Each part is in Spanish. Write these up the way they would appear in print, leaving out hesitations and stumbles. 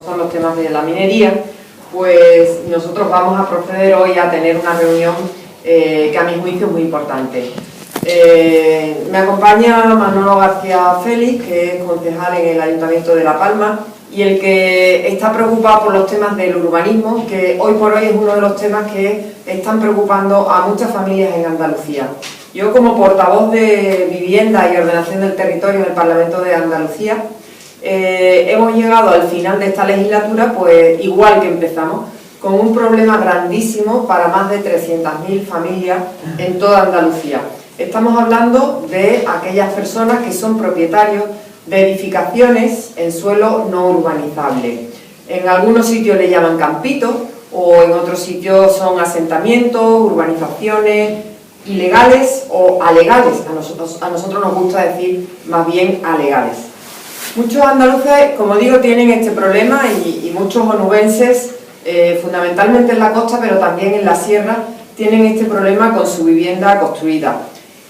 son los temas de la minería, pues nosotros vamos a proceder hoy a tener una reunión que a mi juicio es muy importante. Me acompaña Manolo García Félix, que es concejal en el Ayuntamiento de La Palma y el que está preocupado por los temas del urbanismo, que hoy por hoy es uno de los temas que están preocupando a muchas familias en Andalucía. Yo, como portavoz de Vivienda y Ordenación del Territorio en el Parlamento de Andalucía, hemos llegado al final de esta legislatura, pues igual que empezamos, con un problema grandísimo para más de 300.000 familias en toda Andalucía. Estamos hablando de aquellas personas que son propietarios de edificaciones en suelo no urbanizable. En algunos sitios le llaman campitos o en otros sitios son asentamientos, urbanizaciones ilegales o alegales. A nosotros nos gusta decir más bien alegales. Muchos andaluces, como digo, tienen este problema y muchos onubenses, fundamentalmente en la costa, pero también en la sierra, tienen este problema con su vivienda construida.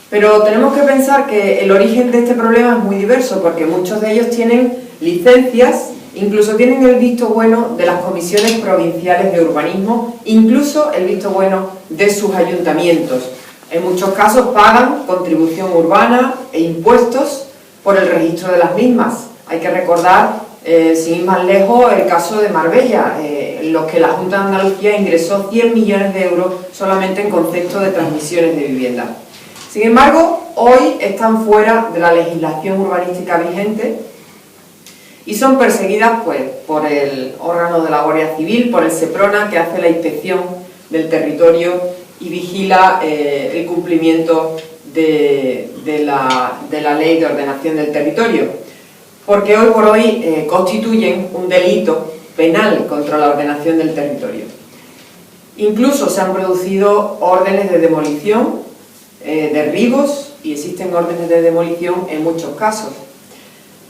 Pero tenemos que pensar que el origen de este problema es muy diverso, porque muchos de ellos tienen licencias, incluso tienen el visto bueno de las comisiones provinciales de urbanismo, incluso el visto bueno de sus ayuntamientos. En muchos casos pagan contribución urbana e impuestos por el registro de las mismas. Hay que recordar, sin ir más lejos, el caso de Marbella, en los que la Junta de Andalucía ingresó 100 millones de euros solamente en concepto de transmisiones de vivienda. Sin embargo, hoy están fuera de la legislación urbanística vigente y son perseguidas pues, por el órgano de la Guardia Civil, por el Seprona, que hace la inspección del territorio y vigila el cumplimiento de la Ley de Ordenación del Territorio, porque hoy por hoy constituyen un delito penal contra la ordenación del territorio. Incluso se han producido órdenes de demolición, derribos, y existen órdenes de demolición en muchos casos.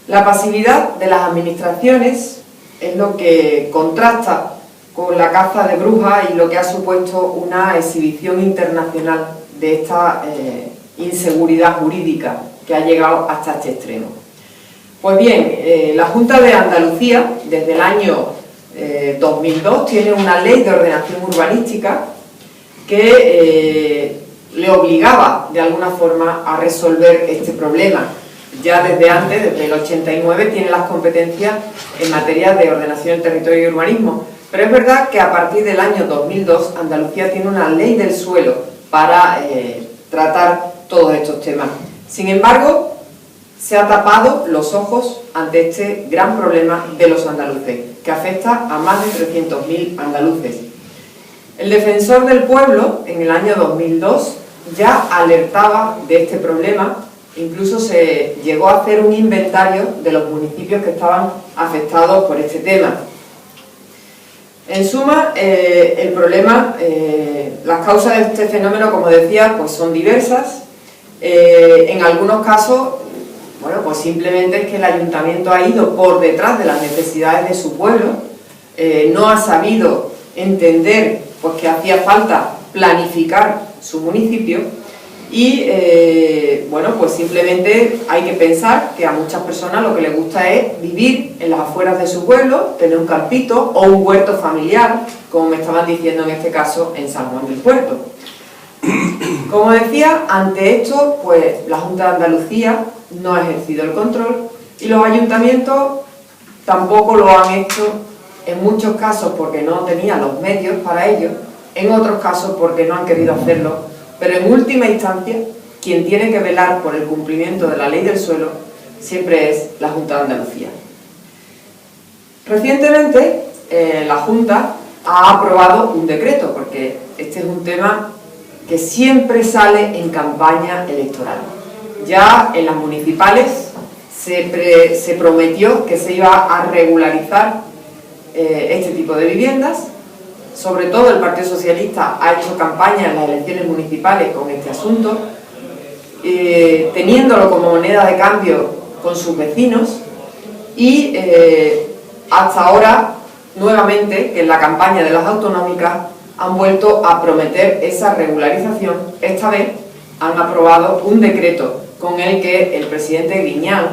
La pasividad de las administraciones es lo que contrasta con la caza de brujas y lo que ha supuesto una exhibición internacional de esta inseguridad jurídica que ha llegado hasta este extremo. Pues bien, la Junta de Andalucía, desde el año 2002, tiene una ley de ordenación urbanística que le obligaba de alguna forma a resolver este problema. Ya desde antes, desde el 89, tiene las competencias en materia de ordenación del territorio y urbanismo. Pero es verdad que a partir del año 2002 Andalucía tiene una ley del suelo para tratar todos estos temas. Sin embargo, se ha tapado los ojos ante este gran problema de los andaluces, que afecta a más de 300.000 andaluces. El Defensor del Pueblo, en el año 2002, ya alertaba de este problema. Incluso se llegó a hacer un inventario de los municipios que estaban afectados por este tema. En suma, el problema, las causas de este fenómeno, como decía, pues son diversas. En algunos casos, bueno, pues simplemente es que el ayuntamiento ha ido por detrás de las necesidades de su pueblo, no ha sabido entender pues, que hacía falta planificar su municipio y, bueno, pues simplemente hay que pensar que a muchas personas lo que les gusta es vivir en las afueras de su pueblo, tener un campito o un huerto familiar, como me estaban diciendo en este caso en San Juan del Puerto. Como decía, ante esto, pues la Junta de Andalucía no ha ejercido el control y los ayuntamientos tampoco lo han hecho, en muchos casos porque no tenían los medios para ello, en otros casos porque no han querido hacerlo, pero en última instancia, quien tiene que velar por el cumplimiento de la ley del suelo siempre es la Junta de Andalucía. Recientemente, la Junta ha aprobado un decreto, porque este es un tema que siempre sale en campaña electoral. Ya en las municipales se prometió que se iba a regularizar este tipo de viviendas. Sobre todo el Partido Socialista ha hecho campaña en las elecciones municipales con este asunto, teniéndolo como moneda de cambio con sus vecinos y hasta ahora, nuevamente, en la campaña de las autonómicas, han vuelto a prometer esa regularización. Esta vez han aprobado un decreto con el que el presidente Griñán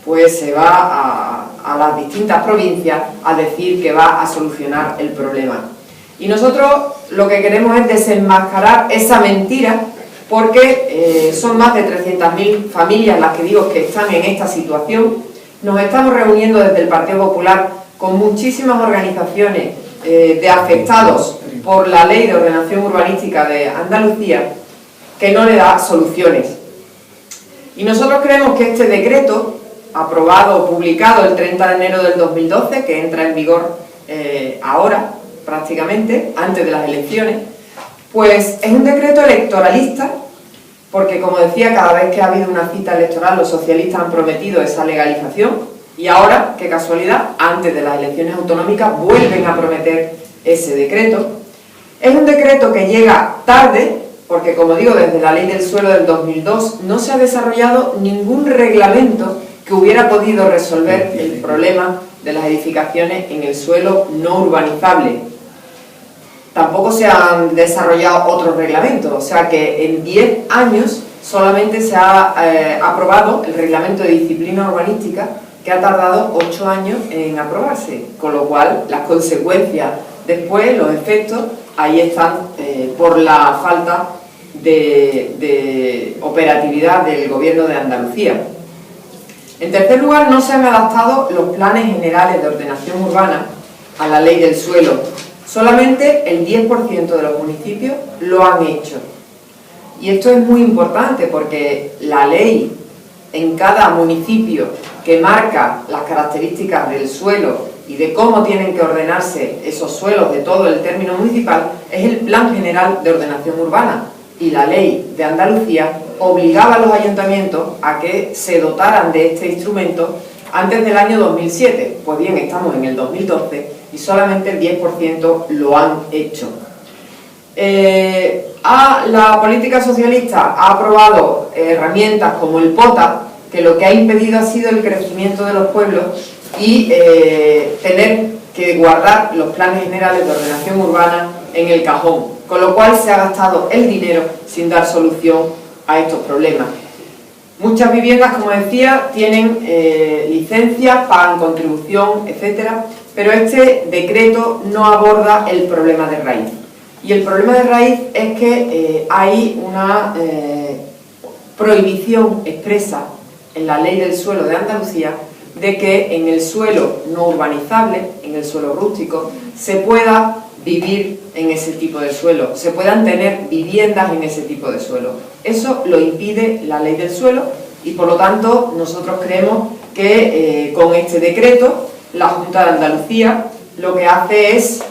pues, se va a a las distintas provincias a decir que va a solucionar el problema. Y nosotros lo que queremos es desenmascarar esa mentira, porque son más de 300.000 familias las que digo que están en esta situación. Nos estamos reuniendo desde el Partido Popular con muchísimas organizaciones de afectados por la Ley de Ordenación Urbanística de Andalucía, que no le da soluciones. Y nosotros creemos que este decreto, aprobado o publicado el 30 de enero del 2012, que entra en vigor ahora, prácticamente, antes de las elecciones, pues es un decreto electoralista, porque, como decía, cada vez que ha habido una cita electoral los socialistas han prometido esa legalización, y ahora, qué casualidad, antes de las elecciones autonómicas vuelven a prometer ese decreto. Es un decreto que llega tarde, porque, como digo, desde la Ley del Suelo del 2002 no se ha desarrollado ningún reglamento que hubiera podido resolver el problema de las edificaciones en el suelo no urbanizable. Tampoco se han desarrollado otros reglamentos, o sea que en 10 años solamente se ha aprobado el Reglamento de Disciplina Urbanística, que ha tardado 8 años en aprobarse, con lo cual las consecuencias después, los efectos, ahí están por la falta de operatividad del Gobierno de Andalucía. En tercer lugar, no se han adaptado los planes generales de ordenación urbana a la Ley del Suelo. Solamente el 10% de los municipios lo han hecho. Y esto es muy importante porque la ley en cada municipio que marca las características del suelo y de cómo tienen que ordenarse esos suelos de todo el término municipal es el Plan General de Ordenación Urbana. Y la ley de Andalucía obligaba a los ayuntamientos a que se dotaran de este instrumento antes del año 2007. Pues bien, estamos en el 2012 y solamente el 10% lo han hecho. La política socialista ha aprobado herramientas como el POTA, que lo que ha impedido ha sido el crecimiento de los pueblos y tener que guardar los planes generales de ordenación urbana en el cajón, con lo cual se ha gastado el dinero sin dar solución a estos problemas. Muchas viviendas, como decía, tienen licencias, pagan contribución, etcétera, pero este decreto no aborda el problema de raíz. Y el problema de raíz es que hay una prohibición expresa en la Ley del Suelo de Andalucía de que en el suelo no urbanizable, en el suelo rústico, se pueda vivir en ese tipo de suelo, se puedan tener viviendas en ese tipo de suelo. Eso lo impide la Ley del Suelo y, por lo tanto, nosotros creemos que con este decreto la Junta de Andalucía lo que hace es,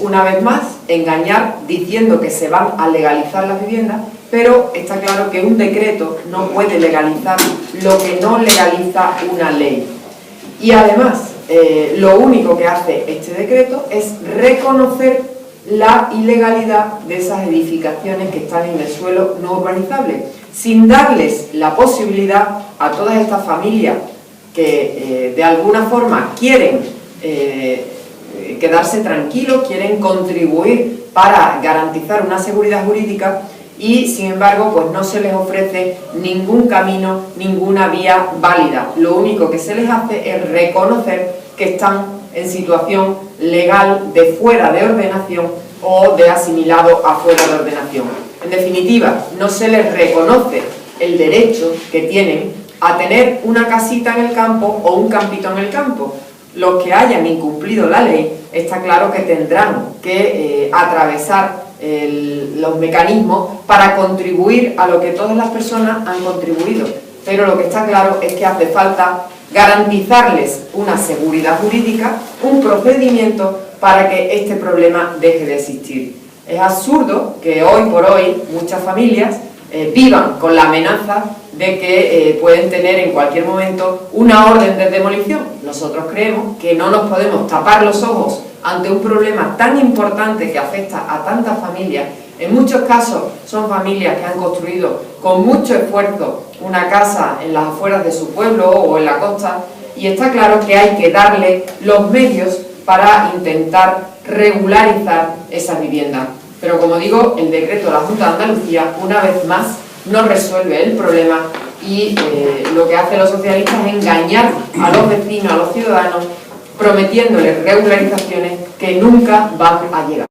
una vez más, engañar diciendo que se van a legalizar las viviendas, pero está claro que un decreto no puede legalizar lo que no legaliza una ley. Y además, lo único que hace este decreto es reconocer la ilegalidad de esas edificaciones que están en el suelo no urbanizable, sin darles la posibilidad a todas estas familias que de alguna forma quieren quedarse tranquilos, quieren contribuir para garantizar una seguridad jurídica y, sin embargo, pues no se les ofrece ningún camino, ninguna vía válida. Lo único que se les hace es reconocer que están en situación legal de fuera de ordenación o de asimilado a fuera de ordenación. En definitiva, no se les reconoce el derecho que tienen a tener una casita en el campo o un campito en el campo. Los que hayan incumplido la ley, está claro que tendrán que atravesar los mecanismos para contribuir a lo que todas las personas han contribuido. Pero lo que está claro es que hace falta garantizarles una seguridad jurídica, un procedimiento para que este problema deje de existir. Es absurdo que hoy por hoy muchas familias vivan con la amenaza de que pueden tener en cualquier momento una orden de demolición. Nosotros creemos que no nos podemos tapar los ojos ante un problema tan importante que afecta a tantas familias. En muchos casos son familias que han construido con mucho esfuerzo una casa en las afueras de su pueblo o en la costa, y está claro que hay que darle los medios para intentar regularizar esas viviendas. Pero, como digo, el decreto de la Junta de Andalucía, una vez más, no resuelve el problema y lo que hacen los socialistas es engañar a los vecinos, a los ciudadanos, prometiéndoles regularizaciones que nunca van a llegar.